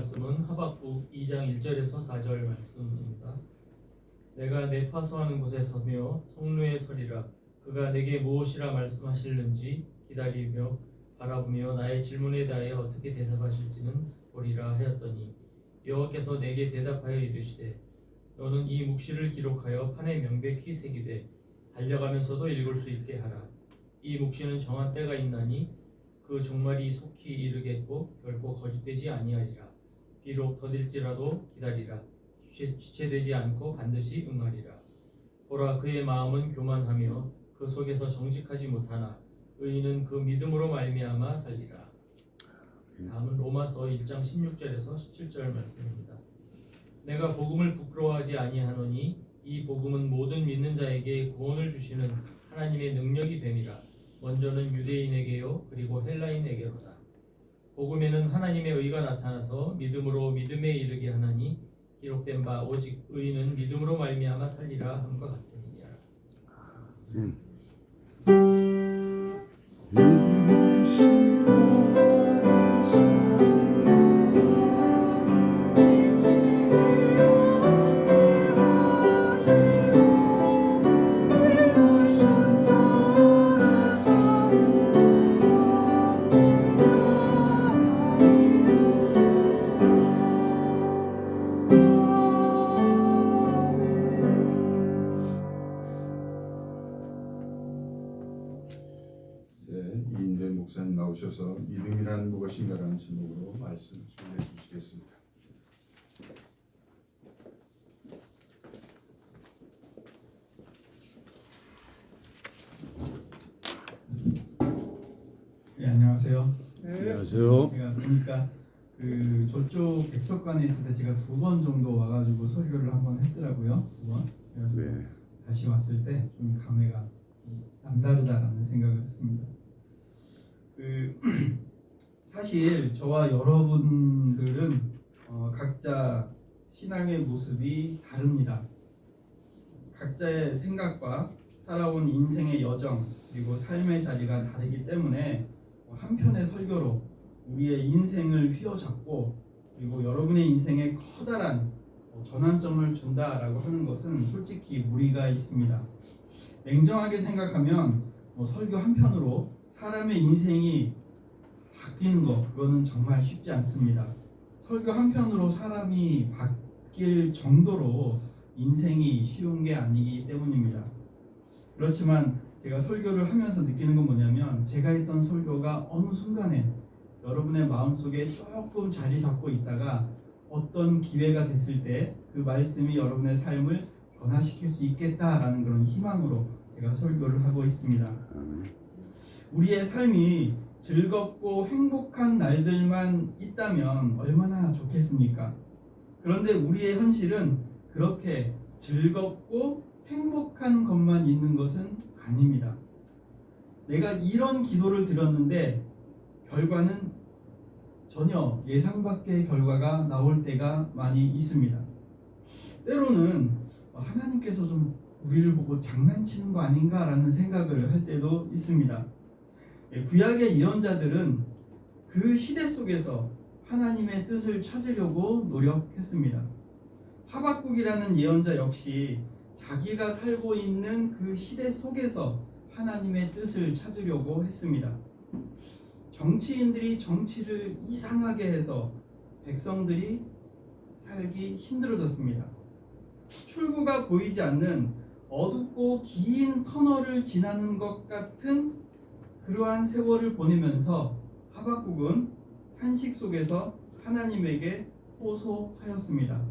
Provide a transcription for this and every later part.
말씀은 하박국 2장 1절에서 4절 말씀입니다. 내가 내파소하는 곳에 서며 성루에 서리라. 그가 내게 무엇이라 말씀하실는지 기다리며 바라보며 나의 질문에 대하여 어떻게 대답하실지는 보리라 하였더니 여호와께서 내게 대답하여 이르시되 너는 이 묵시를 기록하여 판에 명백히 새기되 달려가면서도 읽을 수 있게 하라. 이 묵시는 정한 때가 있나니 그 종말이 속히 이르겠고 결코 거짓되지 아니하리라. 비록 더딜지라도 기다리라. 주체되지 않고 반드시 응하리라. 보라, 그의 마음은 교만하며 그 속에서 정직하지 못하나 의인은 그 믿음으로 말미암아 살리라. 다음은 로마서 1장 16절에서 17절 말씀입니다. 내가 복음을 부끄러워하지 아니하노니 이 복음은 모든 믿는 자에게 구원을 주시는 하나님의 능력이 됨이라. 먼저는 유대인에게요 그리고 헬라인에게로다. 복음에는 하나님의 의가 나타나서 믿음으로 믿음에 이르게 하나니 기록된 바 오직 의인은 믿음으로 말미암아 살리라 함과 같으니라. 이인된 목사님 나오셔서 믿음이란 무엇인가라는 제목으로 말씀 준비해 주시겠습니다. 네, 안녕하세요. 안녕하세요. 제가 보니까 그 저쪽 백석관에 있을 때 제가 2번 정도 와가지고 설교를 한번 했더라고요. 2번. 네. 다시 왔을 때 좀 감회가 남다르다라는 생각을 했습니다. 사실 저와 여러분들은 각자 신앙의 모습이 다릅니다. 각자의 생각과 살아온 인생의 여정 그리고 삶의 자리가 다르기 때문에 한 편의 설교로 우리의 인생을 휘어잡고 그리고 여러분의 인생에 커다란 전환점을 준다라고 하는 것은 솔직히 무리가 있습니다. 냉정하게 생각하면 설교 한 편으로 사람의 인생이 바뀌는 거 그거는 정말 쉽지 않습니다. 설교 한 편으로 사람이 바뀔 정도로 인생이 쉬운 게 아니기 때문입니다. 그렇지만 제가 설교를 하면서 느끼는 건 뭐냐면 제가 했던 설교가 어느 순간에 여러분의 마음속에 조금 자리 잡고 있다가 어떤 기회가 됐을 때 그 말씀이 여러분의 삶을 변화시킬 수 있겠다라는 그런 희망으로 제가 설교를 하고 있습니다. 우리의 삶이 즐겁고 행복한 날들만 있다면 얼마나 좋겠습니까? 그런데 우리의 현실은 그렇게 즐겁고 행복한 것만 있는 것은 아닙니다. 내가 이런 기도를 드렸는데 결과는 전혀 예상 밖의 결과가 나올 때가 많이 있습니다. 때로는 하나님께서 좀 우리를 보고 장난치는 거 아닌가라는 생각을 할 때도 있습니다. 구약의 예언자들은 그 시대 속에서 하나님의 뜻을 찾으려고 노력했습니다. 하박국이라는 예언자 역시 자기가 살고 있는 그 시대 속에서 하나님의 뜻을 찾으려고 했습니다. 정치인들이 정치를 이상하게 해서 백성들이 살기 힘들어졌습니다. 출구가 보이지 않는 어둡고 긴 터널을 지나는 것 같은 그러한 세월을 보내면서 하박국은 탄식 속에서 하나님에게 호소하였습니다.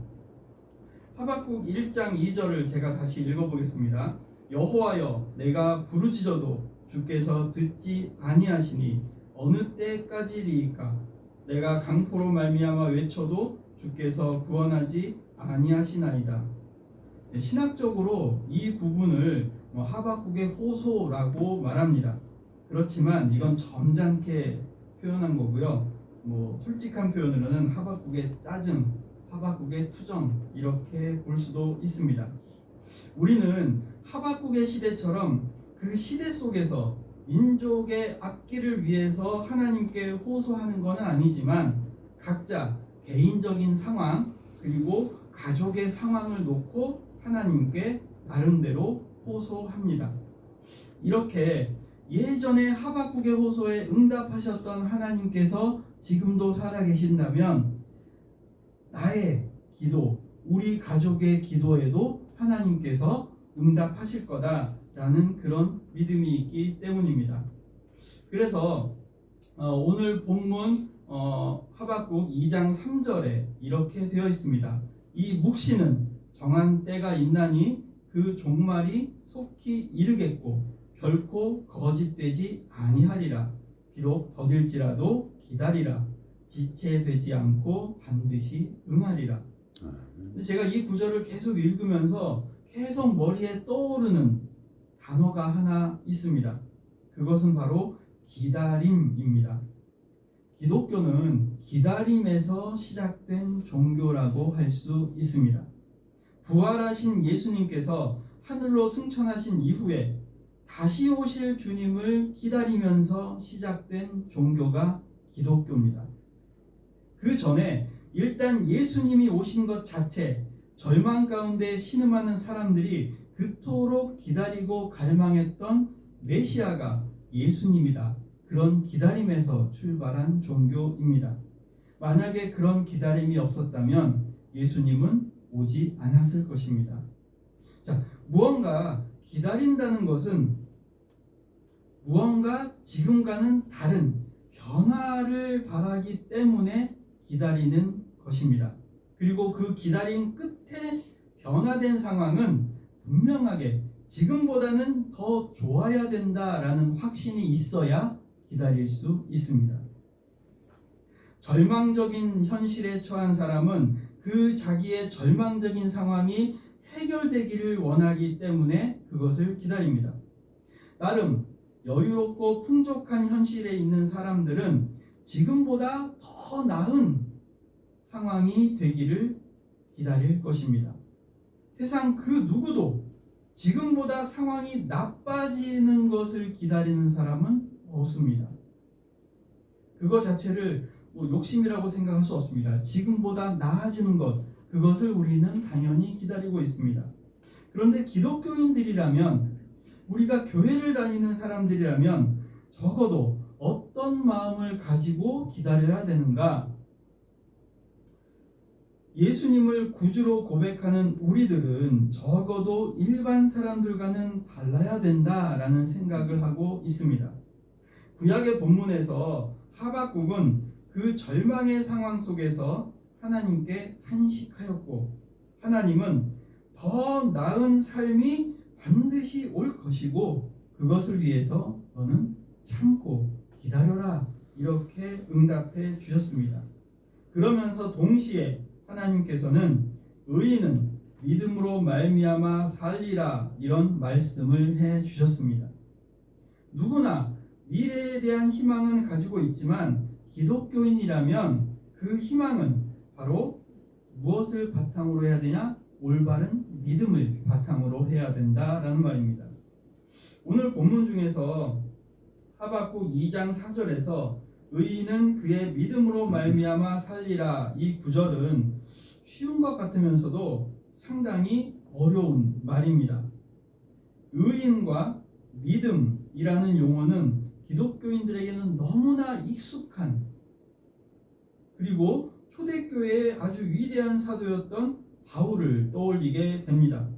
하박국 1장 2절을 제가 다시 읽어보겠습니다. 여호와여, 내가 부르짖어도 주께서 듣지 아니하시니 어느 때까지리이까? 내가 강포로 말미암아 외쳐도 주께서 구원하지 아니하시나이다. 신학적으로 이 부분을 하박국의 호소라고 말합니다. 그렇지만 이건 점잖게 표현한 거고요. 솔직한 표현으로는 하박국의 짜증, 하박국의 투정 이렇게 볼 수도 있습니다. 우리는 하박국의 시대처럼 그 시대 속에서 민족의 앞길을 위해서 하나님께 호소하는 것은 아니지만 각자 개인적인 상황 그리고 가족의 상황을 놓고 하나님께 나름대로 호소합니다. 이렇게 예전에 하박국의 호소에 응답하셨던 하나님께서 지금도 살아계신다면 나의 기도, 우리 가족의 기도에도 하나님께서 응답하실 거다라는 그런 믿음이 있기 때문입니다. 그래서 오늘 본문 하박국 2장 3절에 이렇게 되어 있습니다. 이 묵시는 정한 때가 있나니 그 종말이 속히 이르겠고 결코 거짓되지 아니하리라. 비록 더딜지라도 기다리라. 지체되지 않고 반드시 응하리라. 근데 제가 이 구절을 계속 읽으면서 계속 머리에 떠오르는 단어가 하나 있습니다. 그것은 바로 기다림입니다. 기독교는 기다림에서 시작된 종교라고 할 수 있습니다. 부활하신 예수님께서 하늘로 승천하신 이후에 다시 오실 주님을 기다리면서 시작된 종교가 기독교입니다. 그 전에 일단 예수님이 오신 것 자체, 절망 가운데 신음하는 사람들이 그토록 기다리고 갈망했던 메시아가 예수님이다. 그런 기다림에서 출발한 종교입니다. 만약에 그런 기다림이 없었다면 예수님은 오지 않았을 것입니다. 자, 무언가 기다린다는 것은 무언가 지금과는 다른 변화를 바라기 때문에 기다리는 것입니다. 그리고 그 기다림 끝에 변화된 상황은 분명하게 지금보다는 더 좋아야 된다라는 확신이 있어야 기다릴 수 있습니다. 절망적인 현실에 처한 사람은 그 자기의 절망적인 상황이 해결되기를 원하기 때문에 그것을 기다립니다. 나름 여유롭고 풍족한 현실에 있는 사람들은 지금보다 더 나은 상황이 되기를 기다릴 것입니다. 세상 그 누구도 지금보다 상황이 나빠지는 것을 기다리는 사람은 없습니다. 그거 자체를 욕심이라고 생각할 수 없습니다. 지금보다 나아지는 것, 그것을 우리는 당연히 기다리고 있습니다. 그런데 기독교인들이라면, 우리가 교회를 다니는 사람들이라면 적어도 어떤 마음을 가지고 기다려야 되는가? 예수님을 구주로 고백하는 우리들은 적어도 일반 사람들과는 달라야 된다라는 생각을 하고 있습니다. 구약의 본문에서 하박국은 그 절망의 상황 속에서 하나님께 탄식하였고, 하나님은 더 나은 삶이 반드시 올 것이고 그것을 위해서 너는 참고 기다려라, 이렇게 응답해 주셨습니다. 그러면서 동시에 하나님께서는 의인은 믿음으로 말미암아 살리라, 이런 말씀을 해 주셨습니다. 누구나 미래에 대한 희망은 가지고 있지만 기독교인이라면 그 희망은 바로 무엇을 바탕으로 해야 되냐? 올바른 믿음을 바탕으로 해야 된다라는 말입니다. 오늘 본문 중에서 하박국 2장 4절에서 의인은 그의 믿음으로 말미암아 살리라, 이 구절은 쉬운 것 같으면서도 상당히 어려운 말입니다. 의인과 믿음이라는 용어는 기독교인들에게는 너무나 익숙한, 그리고 초대교회의 아주 위대한 사도였던 바울을 떠올리게 됩니다.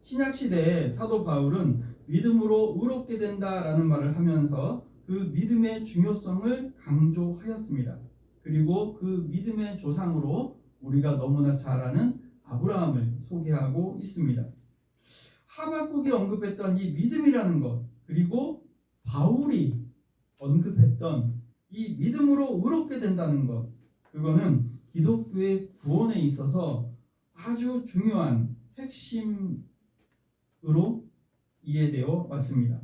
신약시대에 사도 바울은 믿음으로 의롭게 된다라는 말을 하면서 그 믿음의 중요성을 강조하였습니다. 그리고 그 믿음의 조상으로 우리가 너무나 잘 아는 아브라함을 소개하고 있습니다. 하박국이 언급했던 이 믿음이라는 것, 그리고 바울이 언급했던 이 믿음으로 의롭게 된다는 것, 그거는 기독교의 구원에 있어서 아주 중요한 핵심으로 이해되어 왔습니다.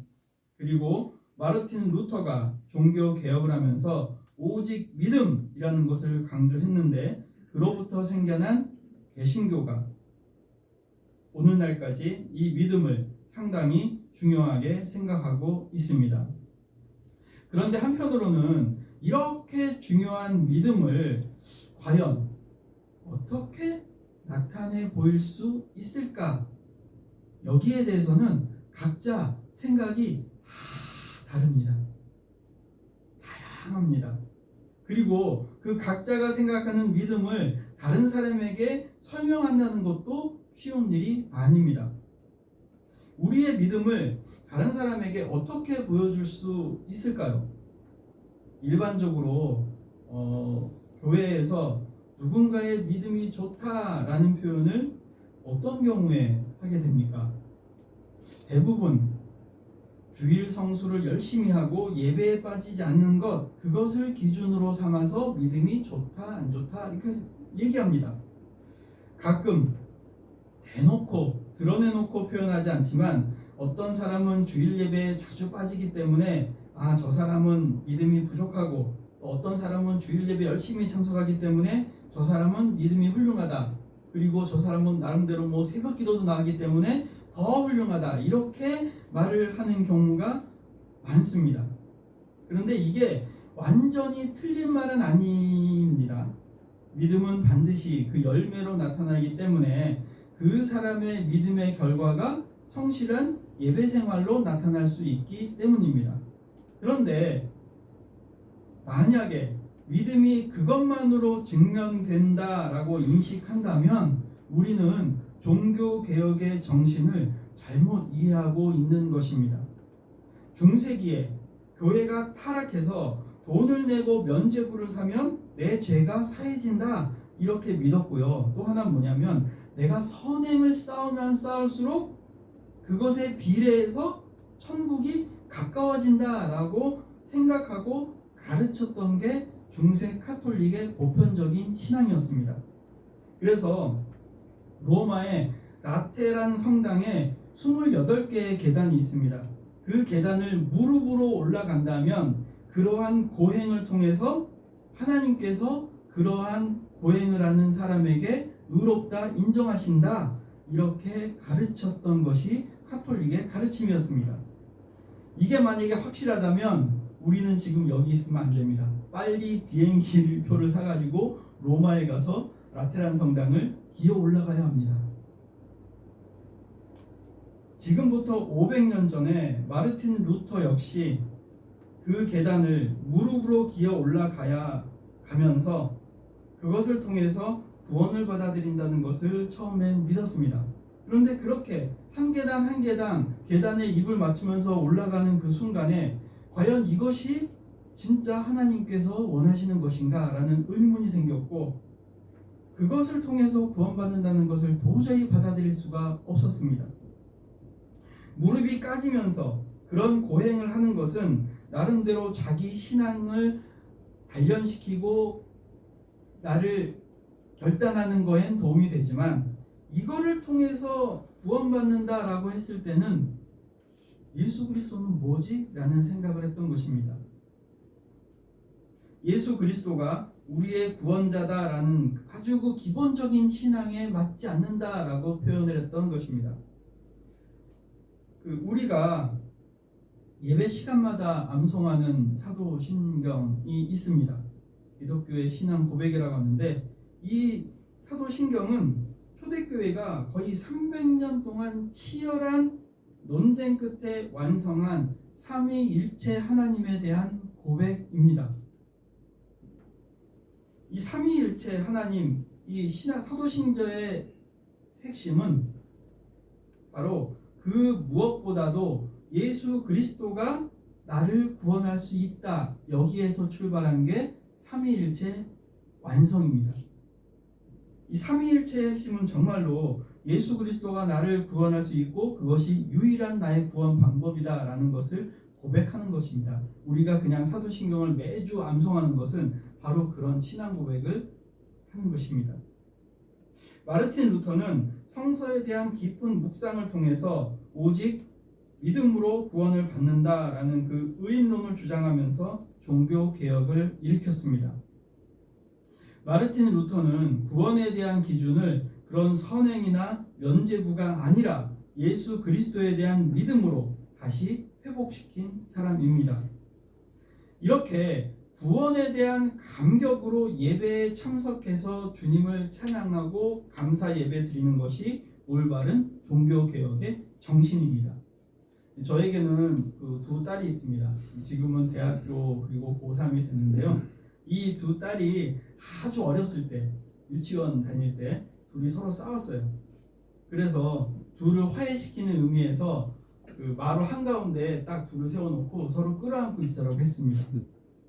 그리고 마르틴 루터가 종교 개혁을 하면서 오직 믿음이라는 것을 강조했는데, 그로부터 생겨난 개신교가 오늘날까지 이 믿음을 상당히 중요하게 생각하고 있습니다. 그런데 한편으로는 이렇게 중요한 믿음을 과연 어떻게 나타내 보일 수 있을까? 여기에 대해서는 각자 생각이 다 다릅니다. 다양합니다. 그리고 그 각자가 생각하는 믿음을 다른 사람에게 설명한다는 것도 쉬운 일이 아닙니다. 우리의 믿음을 다른 사람에게 어떻게 보여줄 수 있을까요? 일반적으로 교회에서 누군가의 믿음이 좋다라는 표현을 어떤 경우에 하게 됩니까? 대부분 주일 성수를 열심히 하고 예배에 빠지지 않는 것, 그것을 기준으로 삼아서 믿음이 좋다 안 좋다 이렇게 얘기합니다. 가끔 대놓고 드러내놓고 표현하지 않지만 어떤 사람은 주일 예배에 자주 빠지기 때문에 저 사람은 믿음이 부족하고, 또 어떤 사람은 주일 예배 열심히 참석하기 때문에 저 사람은 믿음이 훌륭하다, 그리고 저 사람은 나름대로 새벽 기도도 나가기 때문에 더 훌륭하다, 이렇게 말을 하는 경우가 많습니다. 그런데 이게 완전히 틀린 말은 아닙니다. 믿음은 반드시 그 열매로 나타나기 때문에 그 사람의 믿음의 결과가 성실한 예배 생활로 나타날 수 있기 때문입니다. 그런데 만약에 믿음이 그것만으로 증명된다라고 인식한다면 우리는 종교개혁의 정신을 잘못 이해하고 있는 것입니다. 중세기에 교회가 타락해서 돈을 내고 면죄부를 사면 내 죄가 사해진다, 이렇게 믿었고요. 또 하나 뭐냐면 내가 선행을 쌓으면 쌓을수록 그것에 비례해서 천국이 가까워진다라고 생각하고 가르쳤던 게 중세 카톨릭의 보편적인 신앙이었습니다. 그래서 로마의 라테란 성당에 28개의 계단이 있습니다. 그 계단을 무릎으로 올라간다면 그러한 고행을 통해서 하나님께서 그러한 고행을 하는 사람에게 의롭다 인정하신다, 이렇게 가르쳤던 것이 카톨릭의 가르침이었습니다. 이게 만약에 확실하다면 우리는 지금 여기 있으면 안 됩니다. 빨리 비행기 표를 사가지고 로마에 가서 라테란 성당을 기어 올라가야 합니다. 지금부터 500년 전에 마르틴 루터 역시 그 계단을 무릎으로 기어 올라가면서 그것을 통해서 구원을 받아들인다는 것을 처음엔 믿었습니다. 그런데 그렇게 한 계단 한 계단 계단에 입을 맞추면서 올라가는 그 순간에 과연 이것이 진짜 하나님께서 원하시는 것인가 라는 의문이 생겼고, 그것을 통해서 구원받는다는 것을 도저히 받아들일 수가 없었습니다. 무릎이 까지면서 그런 고행을 하는 것은 나름대로 자기 신앙을 단련시키고 나를 결단하는 거엔 도움이 되지만, 이거를 통해서 구원받는다라고 했을 때는 예수 그리스도는 뭐지? 라는 생각을 했던 것입니다. 예수 그리스도가 우리의 구원자다라는 아주 그 기본적인 신앙에 맞지 않는다라고 표현을 했던 것입니다. 우리가 예배 시간마다 암송하는 사도신경이 있습니다. 기독교의 신앙 고백이라고 하는데, 이 사도신경은 초대교회가 거의 300년 동안 치열한 논쟁 끝에 완성한 삼위일체 하나님에 대한 고백입니다. 이 삼위일체 하나님, 이 사도신조의 핵심은 바로 그 무엇보다도 예수 그리스도가 나를 구원할 수 있다, 여기에서 출발한 게 삼위일체 완성입니다. 이 삼위일체의 핵심은 정말로 예수 그리스도가 나를 구원할 수 있고 그것이 유일한 나의 구원 방법이다라는 것을 고백하는 것입니다. 우리가 그냥 사도신경을 매주 암송하는 것은 바로 그런 신앙 고백을 하는 것입니다. 마르틴 루터는 성서에 대한 깊은 묵상을 통해서 오직 믿음으로 구원을 받는다라는 그 의인론을 주장하면서 종교 개혁을 일으켰습니다. 마르틴 루터는 구원에 대한 기준을 그런 선행이나 면죄부가 아니라 예수 그리스도에 대한 믿음으로 다시 회복시킨 사람입니다. 이렇게 구원에 대한 감격으로 예배에 참석해서 주님을 찬양하고 감사 예배 드리는 것이 올바른 종교 개혁의 정신입니다. 저에게는 그 두 딸이 있습니다. 지금은 대학교 그리고 고3이 됐는데요. 이 두 딸이 아주 어렸을 때 유치원 다닐 때 둘이 서로 싸웠어요. 그래서 둘을 화해시키는 의미에서 그 마루 한가운데 딱 둘을 세워놓고 서로 끌어안고 있으라고 했습니다.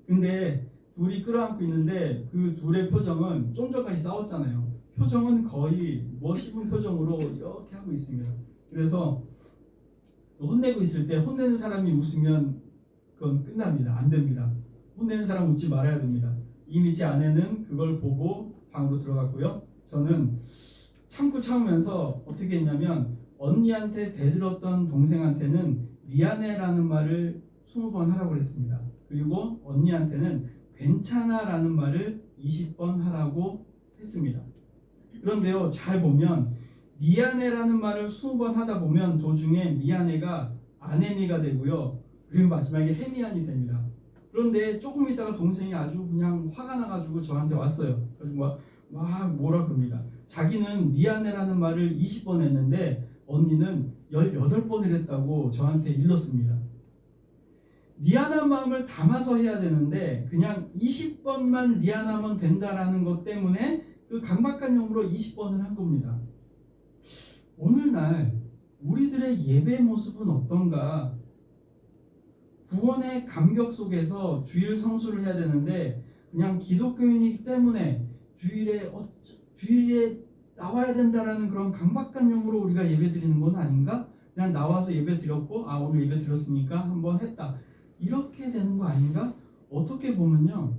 근데 둘이 끌어안고 있는데 그 둘의 표정은 좀 전까지 싸웠잖아요. 표정은 거의 씹은 표정으로 이렇게 하고 있습니다. 그래서 혼내고 있을 때 혼내는 사람이 웃으면 그건 끝납니다. 안 됩니다. 혼내는 사람 웃지 말아야 됩니다. 이미 제 아내는 그걸 보고 방으로 들어갔고요. 저는 참으면서 어떻게 했냐면 언니한테 대들었던 동생한테는 미안해라는 말을 20번 하라고 했습니다. 그리고 언니한테는 괜찮아라는 말을 20번 하라고 했습니다. 그런데요, 잘 보면 미안해라는 말을 20번 하다 보면 도중에 미안해가 아내미가 되고요. 그리고 마지막에 해미안이 됩니다. 그런데 조금 있다가 동생이 아주 그냥 화가 나가지고 저한테 왔어요. 그래서 막 뭐라 그럽니다. 자기는 미안해라는 말을 20번 했는데 언니는 18번을 했다고 저한테 일렀습니다. 미안한 마음을 담아서 해야 되는데 그냥 20번만 미안하면 된다라는 것 때문에 그 강박관념으로 20번을 한 겁니다. 오늘날 우리들의 예배 모습은 어떤가? 구원의 감격 속에서 주일 성수를 해야 되는데 그냥 기독교인이기 때문에 주일에 나와야 된다라는 그런 강박관념으로 우리가 예배 드리는 건 아닌가? 그냥 나와서 예배 드렸고 오늘 예배 드렸으니까 한번 했다. 이렇게 되는 거 아닌가? 어떻게 보면요.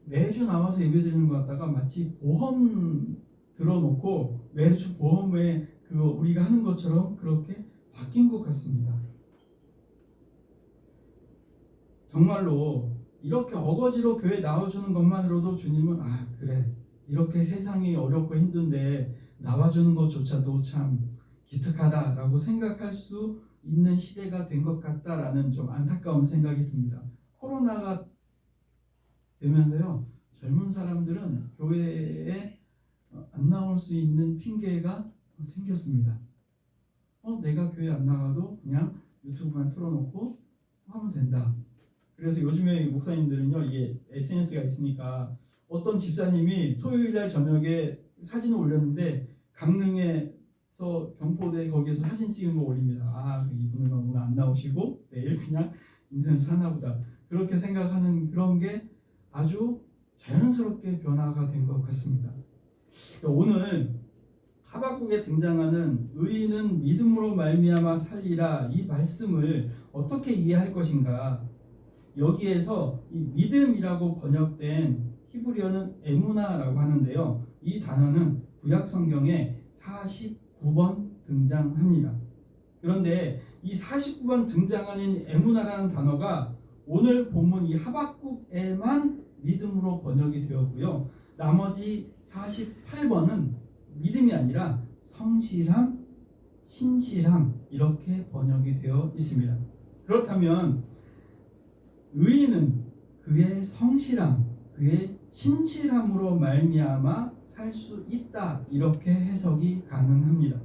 매주 나와서 예배 드리는 것 같다가 마치 보험 들어놓고 매주 보험에 우리가 하는 것처럼 그렇게 바뀐 것 같습니다. 정말로 이렇게 어거지로 교회 나와주는 것만으로도 주님은 그래 이렇게 세상이 어렵고 힘든데 나와주는 것조차도 참 기특하다라고 생각할 수 있는 시대가 된 것 같다라는 좀 안타까운 생각이 듭니다. 코로나가 되면서요, 젊은 사람들은 교회에 안 나올 수 있는 핑계가 생겼습니다. 내가 교회 안 나가도 그냥 유튜브만 틀어놓고 하면 된다. 그래서 요즘에 목사님들은요, 이게 SNS가 있으니까 어떤 집사님이 토요일날 저녁에 사진을 올렸는데 강릉에서 경포대 거기서 사진 찍은 거 올립니다. 이분은 오늘 안 나오시고 내일 그냥 인터넷을 하나 보다. 그렇게 생각하는 그런 게 아주 자연스럽게 변화가 된 것 같습니다. 오늘 하박국에 등장하는 의인은 믿음으로 말미암아 살리라 이 말씀을 어떻게 이해할 것인가? 여기에서 이 믿음이라고 번역된 히브리어는 에무나라고 하는데요. 이 단어는 구약 성경에 49번 등장합니다. 그런데 이 49번 등장하는 에무나라는 단어가 오늘 본문 이 하박국에만 믿음으로 번역이 되었고요. 나머지 48번은 믿음이 아니라 성실함, 신실함 이렇게 번역이 되어 있습니다. 그렇다면 의인은 그의 성실함, 그의 신실함으로 말미암아 살 수 있다 이렇게 해석이 가능합니다.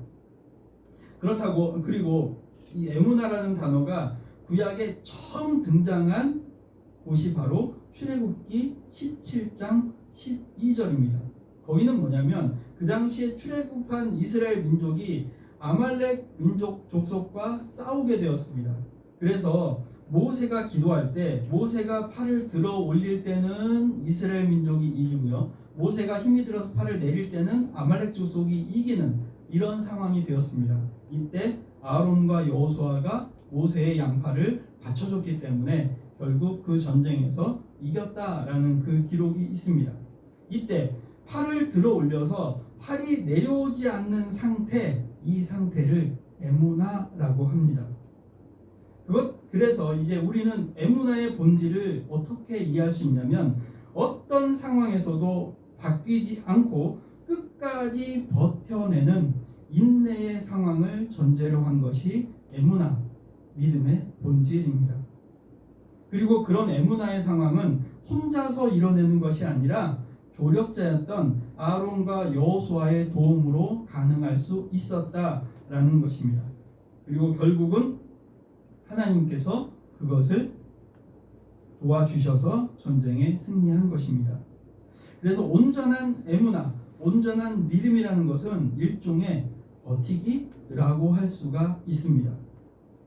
그리고 이 에무나라는 단어가 구약에 처음 등장한 곳이 바로 출애굽기 17장 12절입니다. 거기는 뭐냐면 그 당시에 출애굽한 이스라엘 민족이 아말렉 민족 족속과 싸우게 되었습니다. 그래서 모세가 기도할 때 모세가 팔을 들어 올릴 때는 이스라엘 민족이 이기고요. 모세가 힘이 들어서 팔을 내릴 때는 아말렉 족속이 이기는 이런 상황이 되었습니다. 이때 아론과 여호수아가 모세의 양팔을 받쳐줬기 때문에 결국 그 전쟁에서 이겼다라는 그 기록이 있습니다. 이때 팔을 들어 올려서 팔이 내려오지 않는 상태, 이 상태를 에무나라고 합니다. 그래서 이제 우리는 에무나의 본질을 어떻게 이해할 수 있냐면 어떤 상황에서도 바뀌지 않고 끝까지 버텨내는 인내의 상황을 전제로 한 것이 에무나, 믿음의 본질입니다. 그리고 그런 에무나의 상황은 혼자서 이뤄내는 것이 아니라 조력자였던 아론과 여호수아의 도움으로 가능할 수 있었다라는 것입니다. 그리고 결국은 하나님께서 그것을 도와주셔서 전쟁에 승리한 것입니다. 그래서 온전한 에무나, 온전한 믿음이라는 것은 일종의 버티기라고 할 수가 있습니다.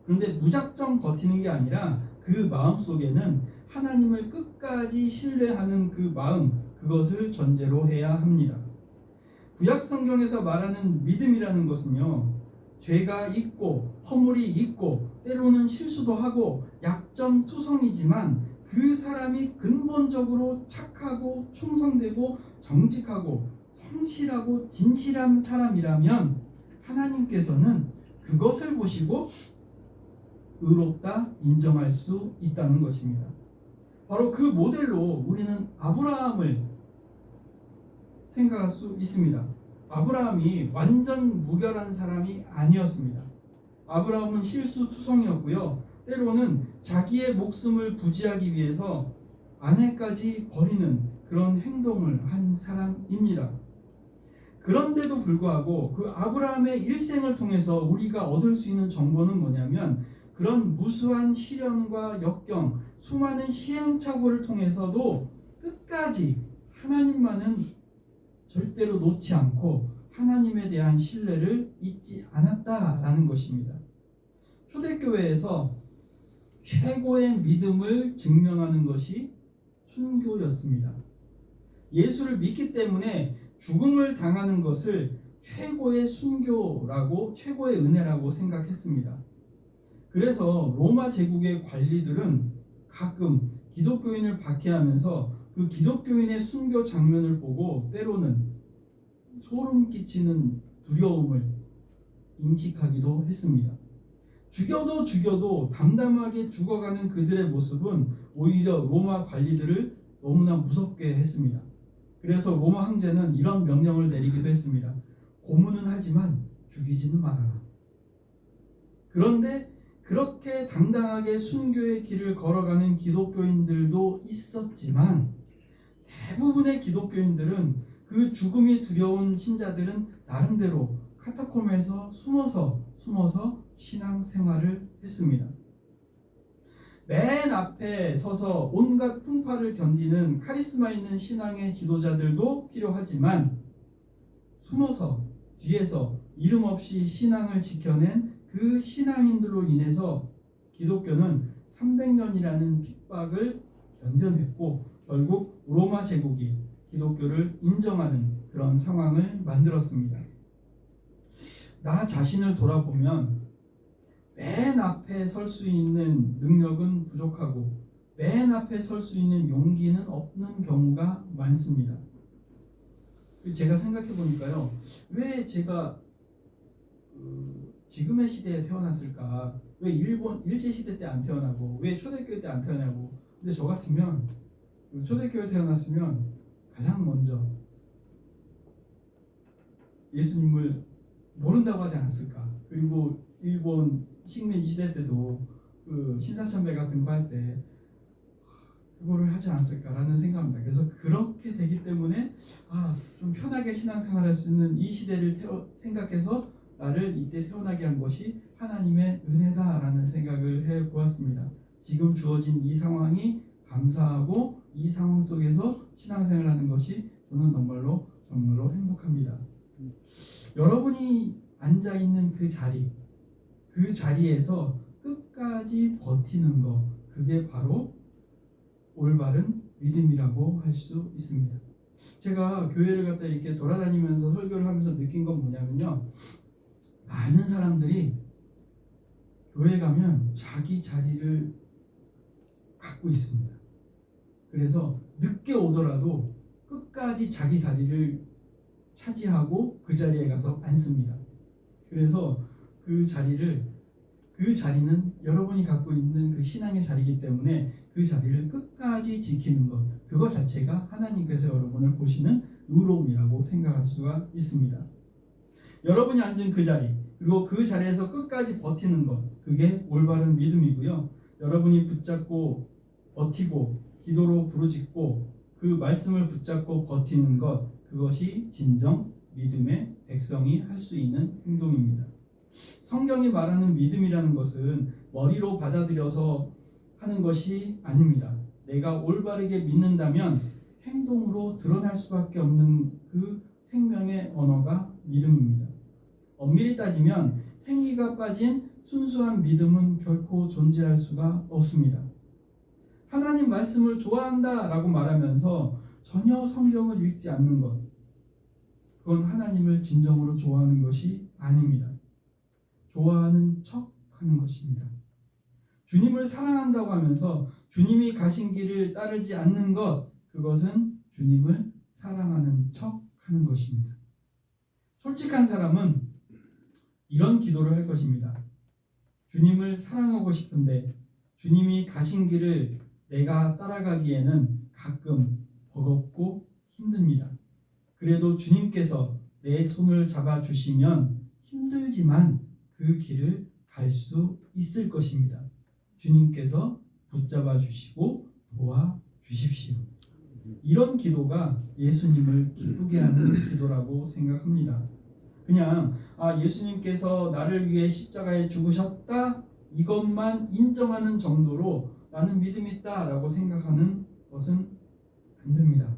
그런데 무작정 버티는 게 아니라 그 마음 속에는 하나님을 끝까지 신뢰하는 그 마음, 그것을 전제로 해야 합니다. 구약 성경에서 말하는 믿음이라는 것은요, 죄가 있고 허물이 있고 때로는 실수도 하고 약점투성이지만 그 사람이 근본적으로 착하고 충성되고 정직하고 성실하고 진실한 사람이라면 하나님께서는 그것을 보시고 의롭다 인정할 수 있다는 것입니다. 바로 그 모델로 우리는 아브라함을 생각할 수 있습니다. 아브라함이 완전 무결한 사람이 아니었습니다. 아브라함은 실수투성이었고요. 때로는 자기의 목숨을 부지하기 위해서 아내까지 버리는 그런 행동을 한 사람입니다. 그런데도 불구하고 그 아브라함의 일생을 통해서 우리가 얻을 수 있는 정보는 뭐냐면, 그런 무수한 시련과 역경, 수많은 시행착오를 통해서도 끝까지 하나님만은 절대로 놓지 않고 하나님에 대한 신뢰를 잊지 않았다라는 것입니다. 초대교회에서 최고의 믿음을 증명하는 것이 순교였습니다. 예수를 믿기 때문에 죽음을 당하는 것을 최고의 순교라고, 최고의 은혜라고 생각했습니다. 그래서 로마 제국의 관리들은 가끔 기독교인을 박해하면서 그 기독교인의 순교 장면을 보고 때로는 소름 끼치는 두려움을 인식하기도 했습니다. 죽여도 담담하게 죽어가는 그들의 모습은 오히려 로마 관리들을 너무나 무섭게 했습니다. 그래서 로마 황제는 이런 명령을 내리기도 했습니다. 고문은 하지만 죽이지는 말아라. 그런데 그렇게 당당하게 순교의 길을 걸어가는 기독교인들도 있었지만, 대부분의 기독교인들은, 그 죽음이 두려운 신자들은 나름대로 카타콤에서 숨어서 신앙생활을 했습니다. 맨 앞에 서서 온갖 풍파를 견디는 카리스마 있는 신앙의 지도자들도 필요하지만, 숨어서 뒤에서 이름 없이 신앙을 지켜낸 그 신앙인들로 인해서 기독교는 300년이라는 핍박을 견뎌냈고 결국 로마 제국이 기독교를 인정하는 그런 상황을 만들었습니다. 나 자신을 돌아보면 맨 앞에 설 수 있는 능력은 부족하고 맨 앞에 설 수 있는 용기는 없는 경우가 많습니다. 제가 생각해 보니까요, 왜 제가 지금의 시대에 태어났을까? 왜 일본 일제시대 때 안 태어나고 왜 초대교회 때 안 태어나고? 근데 저 같으면 초대교회 태어났으면 가장 먼저 예수님을 모른다고 하지 않았을까? 그리고 일본 식민지 시대 때도 그 신사참배 같은 거 할 때 그거를 하지 않았을까라는 생각입니다. 그래서 그렇게 되기 때문에 좀 편하게 신앙생활할 수 있는 이 시대를 생각해서 나를 이때 태어나게 한 것이 하나님의 은혜다라는 생각을 해보았습니다. 지금 주어진 이 상황이 감사하고 이 상황 속에서 신앙생활하는 것이 저는 정말로 행복합니다. 여러분이 앉아있는 그 자리에서 끝까지 버티는 것, 그게 바로 올바른 믿음이라고 할 수 있습니다. 제가 교회를 갖다 이렇게 돌아다니면서 설교를 하면서 느낀 건 뭐냐면요, 많은 사람들이 교회 가면 자기 자리를 갖고 있습니다. 그래서 늦게 오더라도 끝까지 자기 자리를 차지하고 그 자리에 가서 앉습니다. 그래서 그 자리는 여러분이 갖고 있는 그 신앙의 자리이기 때문에 그 자리를 끝까지 지키는 것, 그것 자체가 하나님께서 여러분을 보시는 의로움이라고 생각할 수가 있습니다. 여러분이 앉은 그 자리, 그리고 그 자리에서 끝까지 버티는 것, 그게 올바른 믿음이고요. 여러분이 붙잡고 버티고 기도로 부르짖고 그 말씀을 붙잡고 버티는 것, 그것이 진정 믿음의 백성이 할 수 있는 행동입니다. 성경이 말하는 믿음이라는 것은 머리로 받아들여서 하는 것이 아닙니다. 내가 올바르게 믿는다면 행동으로 드러날 수밖에 없는 그 생명의 언어가 믿음입니다. 엄밀히 따지면 행위가 빠진 순수한 믿음은 결코 존재할 수가 없습니다. 하나님 말씀을 좋아한다 라고 말하면서 전혀 성경을 읽지 않는 것, 그건 하나님을 진정으로 좋아하는 것이 아닙니다. 좋아하는 척 하는 것입니다. 주님을 사랑한다고 하면서 주님이 가신 길을 따르지 않는 것, 그것은 주님을 사랑하는 척 하는 것입니다. 솔직한 사람은 이런 기도를 할 것입니다. 주님을 사랑하고 싶은데 주님이 가신 길을 내가 따라가기에는 가끔 버겁고 힘듭니다. 그래도 주님께서 내 손을 잡아주시면 힘들지만 그 길을 갈 수 있을 것입니다. 주님께서 붙잡아 주시고 도와주십시오. 이런 기도가 예수님을 기쁘게 하는 기도라고 생각합니다. 그냥 예수님께서 나를 위해 십자가에 죽으셨다 이것만 인정하는 정도로 나는 믿음이 있다라고 생각하는 것은 안 됩니다.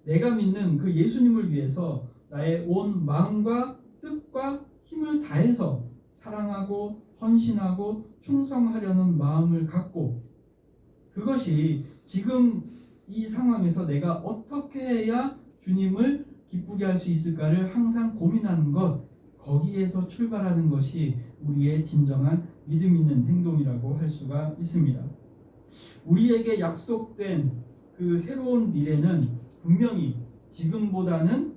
내가 믿는 그 예수님을 위해서 나의 온 마음과 뜻과 힘을 다해서 사랑하고 헌신하고 충성하려는 마음을 갖고, 그것이 지금 이 상황에서 내가 어떻게 해야 주님을 기쁘게 할 수 있을까를 항상 고민하는 것, 거기에서 출발하는 것이 우리의 진정한 믿음 있는 행동이라고 할 수가 있습니다. 우리에게 약속된 그 새로운 미래는 분명히 지금보다는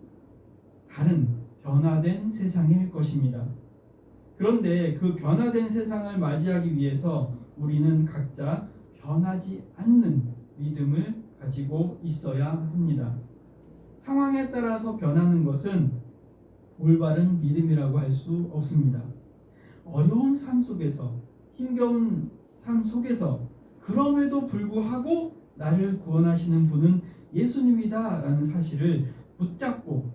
다른 변화된 세상일 것입니다. 그런데 그 변화된 세상을 맞이하기 위해서 우리는 각자 변하지 않는 믿음을 가지고 있어야 합니다. 상황에 따라서 변하는 것은 올바른 믿음이라고 할 수 없습니다. 어려운 삶 속에서, 힘겨운 삶 속에서 그럼에도 불구하고 나를 구원하시는 분은 예수님이다 라는 사실을 붙잡고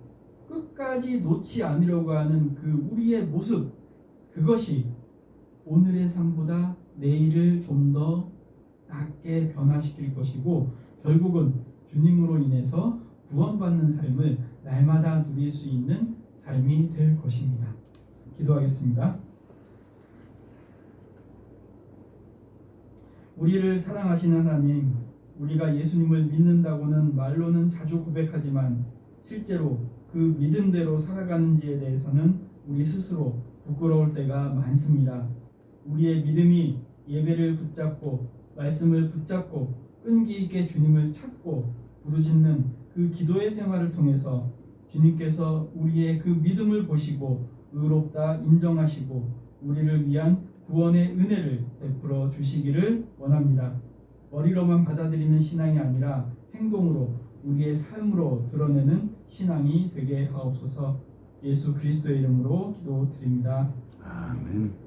끝까지 놓지 않으려고 하는 그 우리의 모습, 그것이 오늘의 삶보다 내일을 좀 더 낫게 변화시킬 것이고, 결국은 주님으로 인해서 구원받는 삶을 날마다 누릴 수 있는 삶이 될 것입니다. 기도하겠습니다. 우리를 사랑하시는 하나님, 우리가 예수님을 믿는다고는 말로는 자주 고백하지만 실제로 그 믿음대로 살아가는지에 대해서는 우리 스스로 부끄러울 때가 많습니다. 우리의 믿음이 예배를 붙잡고 말씀을 붙잡고 끈기 있게 주님을 찾고 부르짖는 그 기도의 생활을 통해서 주님께서 우리의 그 믿음을 보시고 의롭다 인정하시고 우리를 위한 구원의 은혜를 베풀어 주시기를 원합니다. 머리로만 받아들이는 신앙이 아니라 행동으로 우리의 삶으로 드러내는 신앙이 되게 하옵소서. 예수 그리스도의 이름으로 기도드립니다. 아멘.